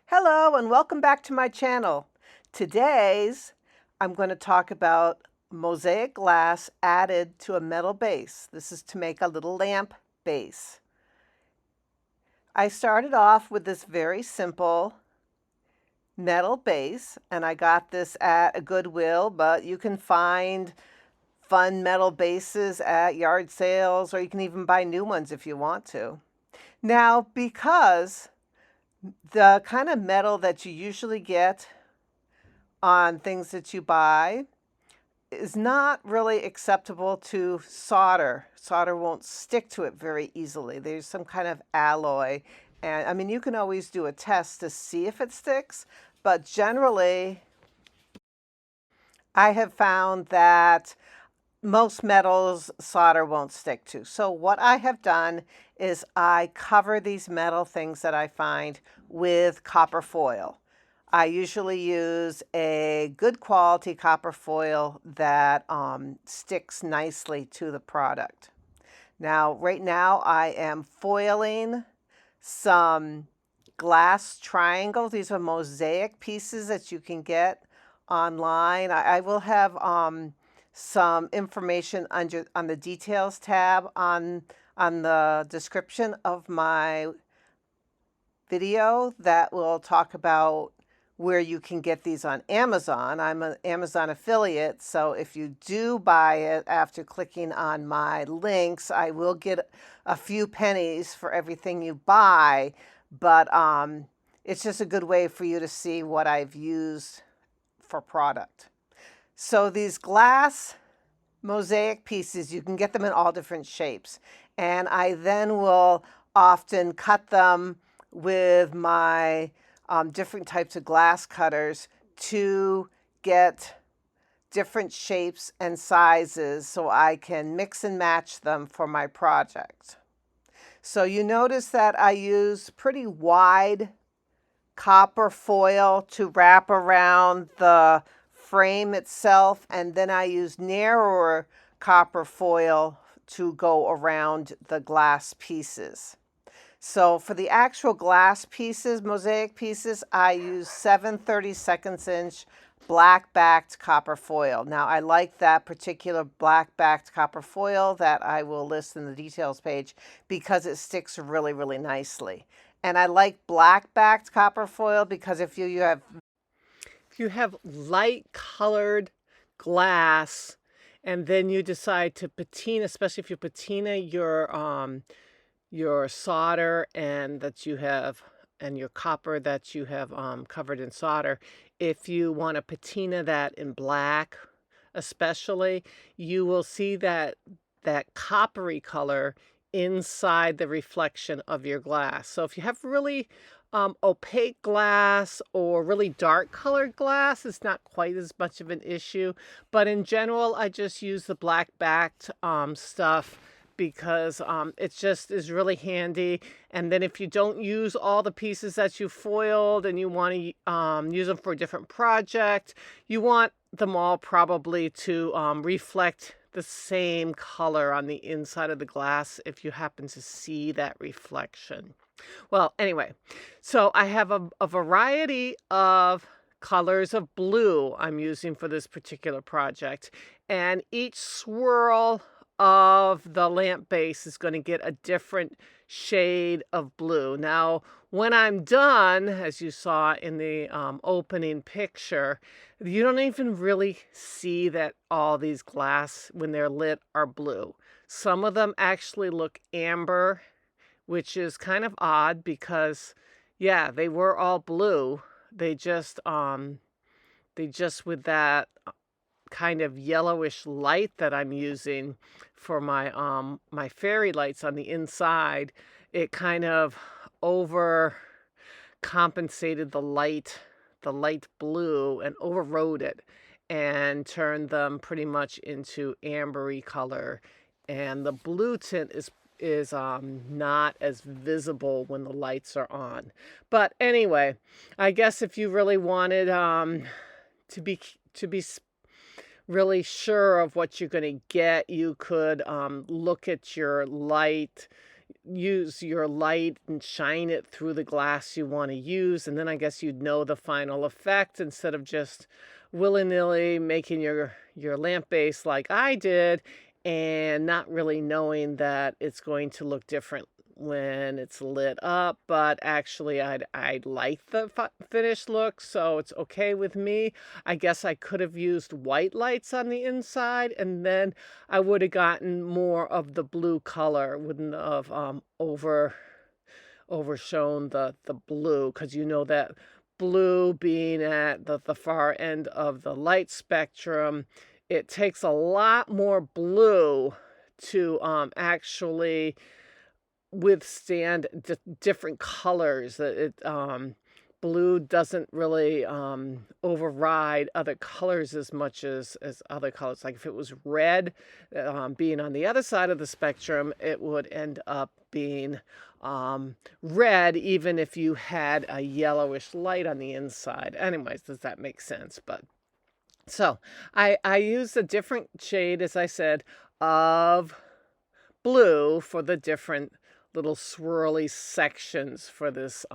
Hello and welcome back to my channel. I'm going to talk about mosaic glass added to a metal base. This is to make a little lamp base. I started off with this very simple metal base, and I got this at a Goodwill, but you can find fun metal bases at yard sales, or you can even buy new ones if you want to. Now, because the kind of metal that you usually get on things that you buy is not really acceptable to solder. Solder won't stick to it very easily. There's some kind of alloy. And I mean, you can always do a test to see if it sticks, but generally, I have found that most metals solder won't stick to. So what I have done is I cover these metal things that I find with copper foil. I usually use a good quality copper foil that sticks nicely to the product. Now, right now I am foiling some glass triangles. These are mosaic pieces that you can get online. I will have some information on the details tab on the description of my video that will talk about where you can get these on Amazon. I'm an Amazon affiliate, so if you do buy it after clicking on my links, I will get a few pennies for everything you buy, but it's just a good way for you to see what I've used for product. So these glass mosaic pieces, you can get them in all different shapes, and I then will often cut them with my different types of glass cutters to get different shapes and sizes so I can mix and match them for my project. So you notice that I use pretty wide copper foil to wrap around the frame itself, and then I use narrower copper foil to go around the glass pieces. So for the actual glass pieces, mosaic pieces, I use 7/32 inch black backed copper foil. Now I like that particular black backed copper foil that I will list in the details page because it sticks really, really nicely. And I like black backed copper foil because if you have light colored glass and then you decide to patina, especially if you patina your solder and your copper that you have covered in solder, if you want to patina that in black especially, you will see that coppery color inside the reflection of your glass. So if you have really opaque glass or really dark colored glass, it's not quite as much of an issue. But in general, I just use the black backed stuff because it just is really handy. And then if you don't use all the pieces that you foiled and you want to use them for a different project, you want them all probably to reflect the same color on the inside of the glass if you happen to see that reflection. Well, anyway, so I have a variety of colors of blue I'm using for this particular project, and each swirl of the lamp base is going to get a different shade of blue. Now, when I'm done, as you saw in the opening picture, you don't even really see that all these glass, when they're lit, are blue. Some of them actually look amber, which is kind of odd because, yeah, they were all blue. They just with that kind of yellowish light that I'm using for my my fairy lights on the inside, it kind of overcompensated the light blue and overrode it and turned them pretty much into ambery color. And the blue tint is not as visible when the lights are on. But anyway, I guess if you really wanted to be really sure of what you're going to get, you could look at your light, use your light and shine it through the glass you want to use, and then I guess you'd know the final effect instead of just willy-nilly making your lamp base like I did and not really knowing that it's going to look different when it's lit up. But actually I like the finished look, so it's okay with me. I guess I could have used white lights on the inside, and then I would have gotten more of the blue color, wouldn't have overshone the blue, because you know that blue being at the far end of the light spectrum, it takes a lot more blue to actually withstand different colors. Blue doesn't really override other colors as much as other colors. Like if it was red, being on the other side of the spectrum, it would end up being red even if you had a yellowish light on the inside. Anyways, does that make sense? But so I used a different shade, as I said, of blue for the different little swirly sections for this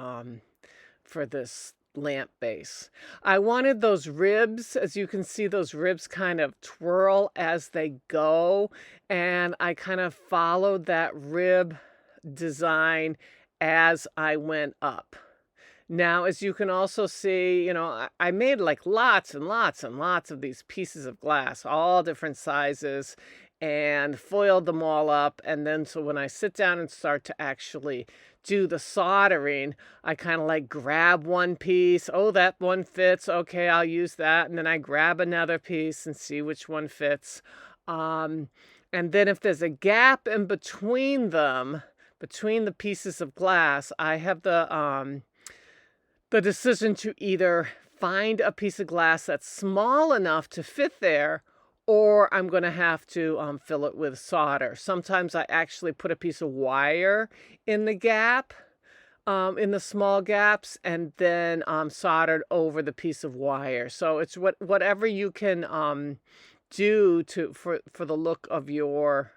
lamp base. I wanted those ribs, as you can see, those ribs kind of twirl as they go, and I kind of followed that rib design as I went up. Now, as you can also see, I made like lots and lots and lots of these pieces of glass, all different sizes, and foiled them all up. And then so when I sit down and start to actually do the soldering, I kind of like grab one piece. Oh, that one fits. Okay, I'll use that. And then I grab another piece and see which one fits. And then if there's a gap in between them, between the pieces of glass, I have the decision to either find a piece of glass that's small enough to fit there, or I'm going to have to fill it with solder. Sometimes I actually put a piece of wire in the gap, in the small gaps, and then soldered over the piece of wire. So it's whatever you can do for the look of your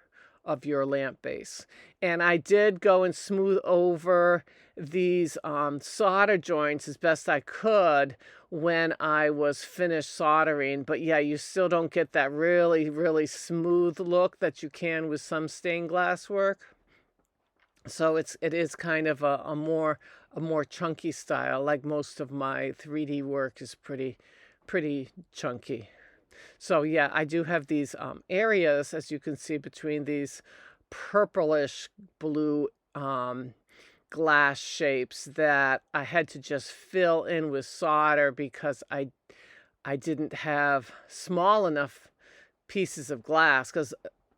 lamp base. And I did go and smooth over these solder joints as best I could when I was finished soldering. But yeah, you still don't get that really, really smooth look that you can with some stained glass work. So it is kind of a more chunky style. Like most of my 3D work is pretty chunky. So yeah, I do have these areas, as you can see, between these purplish blue glass shapes that I had to just fill in with solder because I didn't have small enough pieces of glass. Because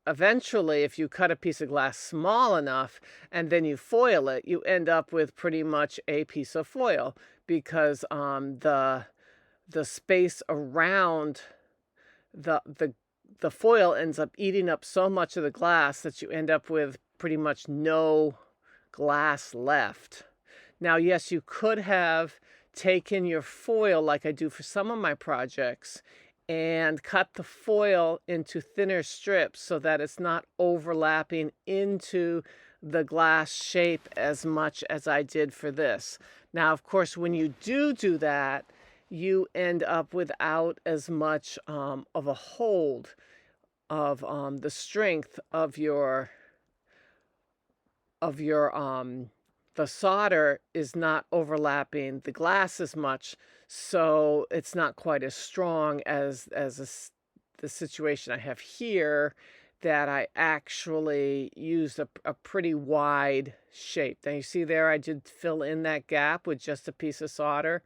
eventually, if you cut a piece of glass small enough and then you foil it, you end up with pretty much a piece of foil, because the space around the foil ends up eating up so much of the glass that you end up with pretty much no glass left. Now, yes, you could have taken your foil, like I do for some of my projects, and cut the foil into thinner strips so that it's not overlapping into the glass shape as much as I did for this. Now, of course, when you do that, you end up without as much of a hold of the strength of the solder is not overlapping the glass as much, so it's not quite as strong as the situation I have here, that I actually used a pretty wide shape. Now you see there, I did fill in that gap with just a piece of solder.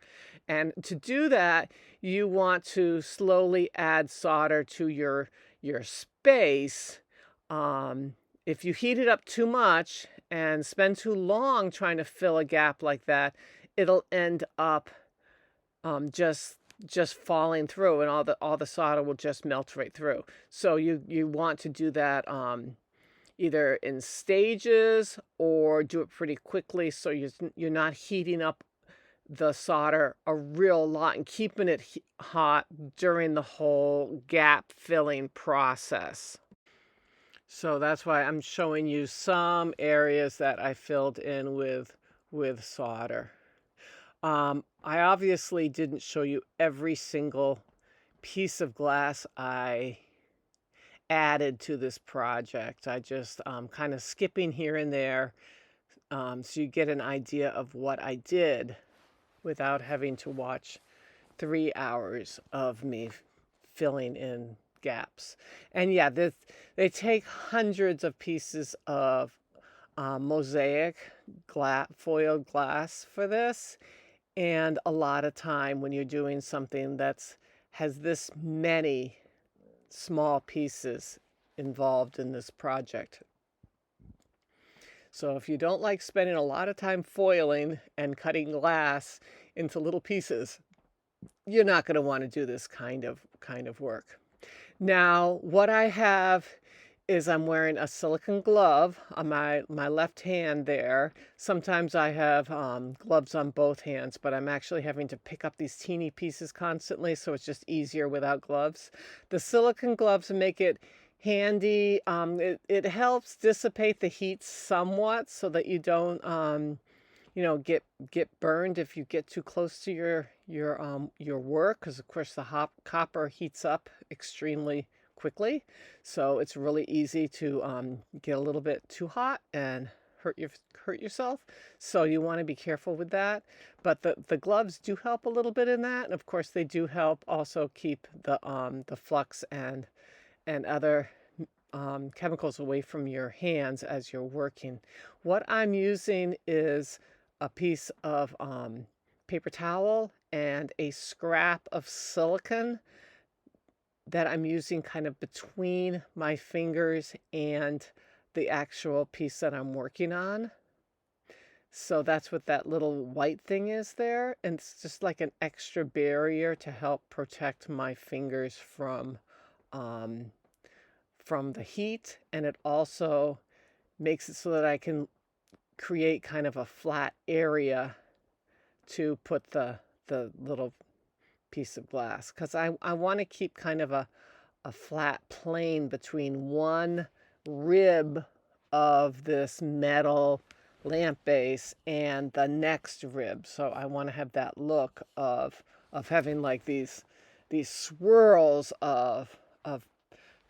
And to do that, you want to slowly add solder to your space. If you heat it up too much and spend too long trying to fill a gap like that, it'll end up just falling through, and all the solder will just melt right through. So you want to do that either in stages or do it pretty quickly, so you're not heating up the solder a real lot and keeping it hot during the whole gap filling process. So that's why I'm showing you some areas that I filled in with solder. I obviously didn't show you every single piece of glass I added to this project. I just kind of skipping here and there, so you get an idea of what I did without having to watch 3 hours of me filling in gaps. And yeah, they take hundreds of pieces of mosaic foiled glass for this. And a lot of time when you're doing something that's has this many small pieces involved in this project. So if you don't like spending a lot of time foiling and cutting glass into little pieces, you're not going to want to do this kind of work. Now, what I have is I'm wearing a silicone glove on my left hand there. Sometimes I have gloves on both hands, but I'm actually having to pick up these teeny pieces constantly, so it's just easier without gloves. The silicone gloves make it handy. It helps dissipate the heat somewhat so that you don't get burned if you get too close to your work, because of course the copper heats up extremely quickly, so it's really easy to get a little bit too hot and hurt yourself. So you want to be careful with that. But the gloves do help a little bit in that, and of course they do help also keep the flux and other chemicals away from your hands as you're working. What I'm using is a piece of paper towel and a scrap of silicone that I'm using kind of between my fingers and the actual piece that I'm working on. So that's what that little white thing is there. And it's just like an extra barrier to help protect my fingers um, from the heat. And it also makes it so that I can create kind of a flat area to put the little piece of glass, because I want to keep kind of a flat plane between one rib of this metal lamp base and the next rib. So I want to have that look of having like these swirls of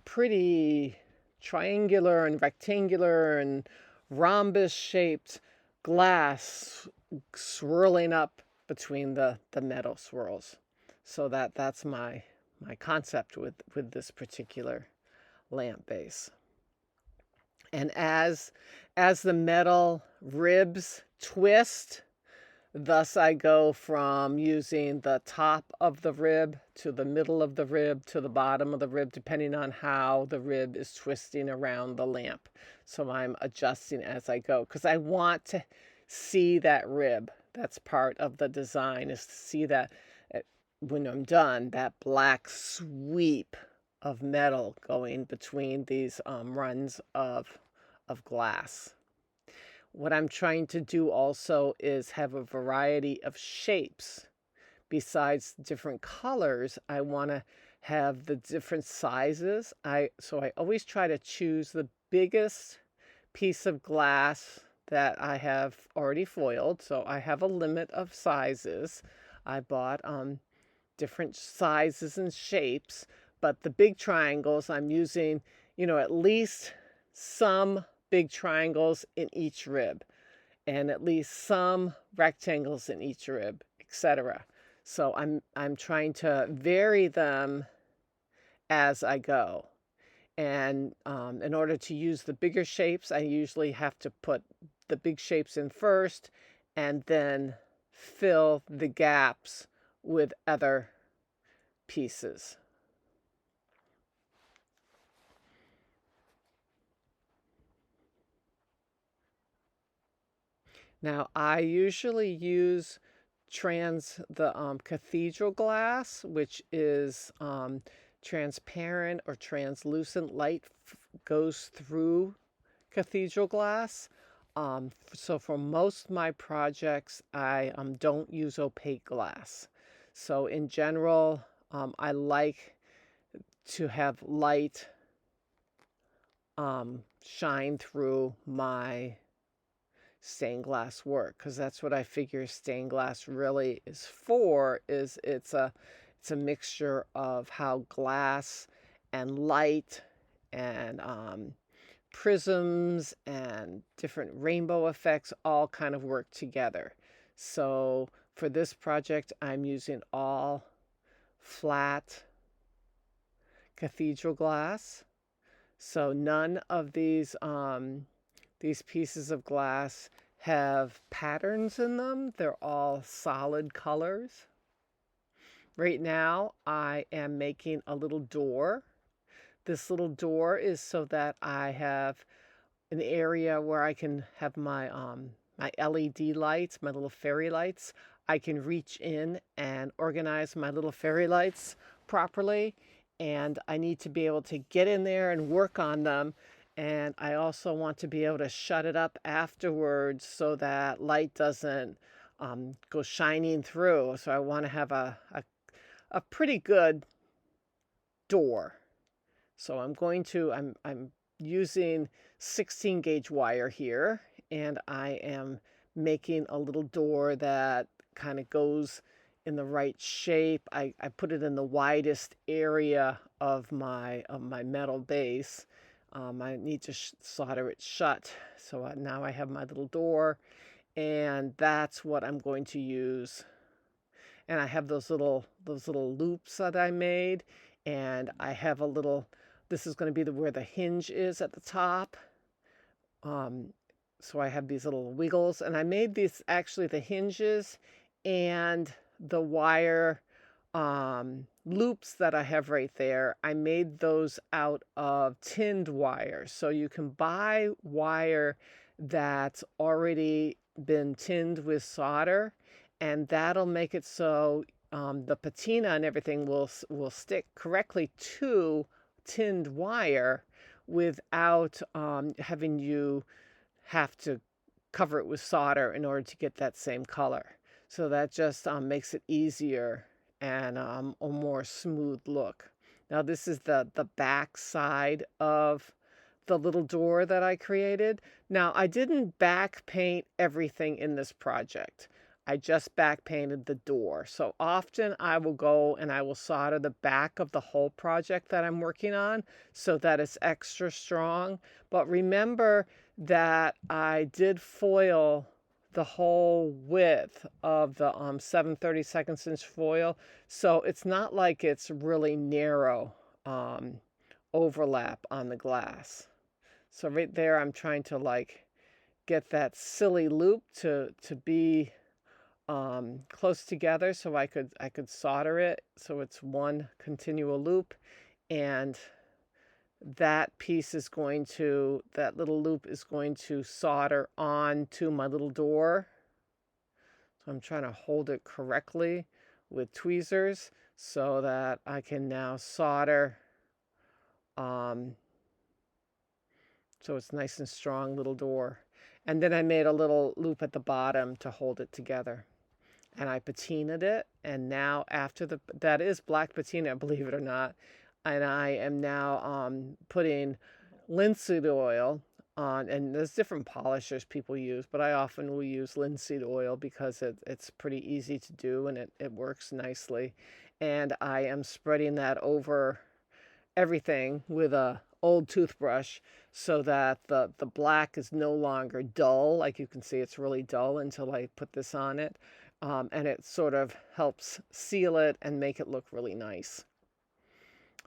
pretty triangular and rectangular and rhombus shaped glass swirling up between the metal swirls. So that's my concept with this particular lamp base. And as the metal ribs twist, thus I go from using the top of the rib to the middle of the rib to the bottom of the rib, depending on how the rib is twisting around the lamp. So I'm adjusting as I go, because I want to see that rib. That's part of the design, is to see that when I'm done, that black sweep of metal going between these runs of glass. What I'm trying to do also is have a variety of shapes. Besides different colors, I want to have the different sizes. So I always try to choose the biggest piece of glass that I have already foiled. So I have a limit of sizes. I bought different sizes and shapes, but the big triangles I'm using, at least some big triangles in each rib and at least some rectangles in each rib, etc. So I'm trying to vary them as I go. And in order to use the bigger shapes, I usually have to put the big shapes in first and then fill the gaps with other pieces. Now, I usually use the cathedral glass, which is transparent or translucent light goes through cathedral glass. So for most of my projects, I don't use opaque glass. So in general, I like to have light shine through my stained glass work, because that's what I figure stained glass really is for. Is it's a mixture of how glass and light and prisms and different rainbow effects all kind of work together. So for this project, I'm using all flat cathedral glass. So none of these pieces of glass have patterns in them. They're all solid colors. Right now, I am making a little door. This little door is so that I have an area where I can have my LED lights, my little fairy lights. I can reach in and organize my little fairy lights properly, and I need to be able to get in there and work on them. And I also want to be able to shut it up afterwards so that light doesn't go shining through. So I want to have a pretty good door. So I'm using 16 gauge wire here, and I am making a little door that kind of goes in the right shape. I put it in the widest area of my metal base. I need to solder it shut. So now I have my little door, and that's what I'm going to use. And I have those little loops that I made, and I have a little, this is going to be where the hinge is at the top. So I have these little wiggles, and I made these, actually the hinges and the wire loops that I have right there, I made those out of tinned wire. So you can buy wire that's already been tinned with solder, and that'll make it so the patina and everything will stick correctly to tinned wire without having you have to cover it with solder in order to get that same color. So that just makes it easier and a more smooth look. Now this is the back side of the little door that I created. Now I didn't back paint everything in this project. I just back painted the door. So often I will go and I will solder the back of the whole project that I'm working on so that it's extra strong. But remember that I did foil the whole width of the 7/32 inch foil. So it's not like it's really narrow overlap on the glass. So right there, I'm trying to like get that silly loop to be close together so I could solder it so it's one continual loop, and that piece is going to, that little loop is going to solder on to my little door. So I'm trying to hold it correctly with tweezers so that I can now solder so it's nice and strong little door. And then I made a little loop at the bottom to hold it together. And I patinaed it, and now after that is black patina, believe it or not, and I am now putting linseed oil on, and there's different polishers people use, but I often will use linseed oil because it's pretty easy to do and it works nicely. And I am spreading that over everything with a old toothbrush so that the black is no longer dull. Like you can see, it's really dull until I put this on it. And it sort of helps seal it and make it look really nice.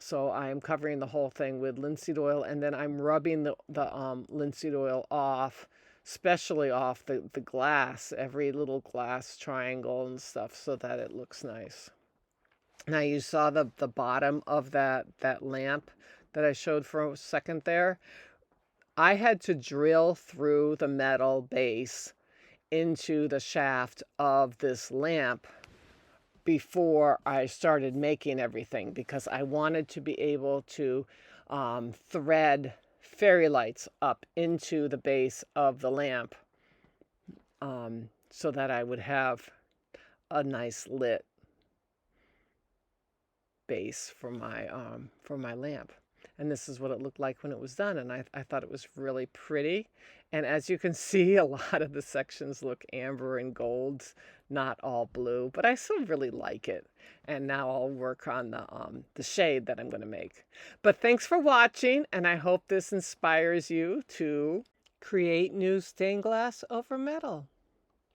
So I'm covering the whole thing with linseed oil, and then I'm rubbing the linseed oil off, especially off the glass, every little glass triangle and stuff, so that it looks nice. Now you saw the bottom of that lamp that I showed for a second there. I had to drill through the metal base into the shaft of this lamp before I started making everything, because I wanted to be able to thread fairy lights up into the base of the lamp so that I would have a nice lit base for my lamp. And this is what it looked like when it was done. And I thought it was really pretty. And as you can see, a lot of the sections look amber and gold, not all blue, but I still really like it. And now I'll work on the shade that I'm going to make. But thanks for watching, and I hope this inspires you to create new stained glass over metal.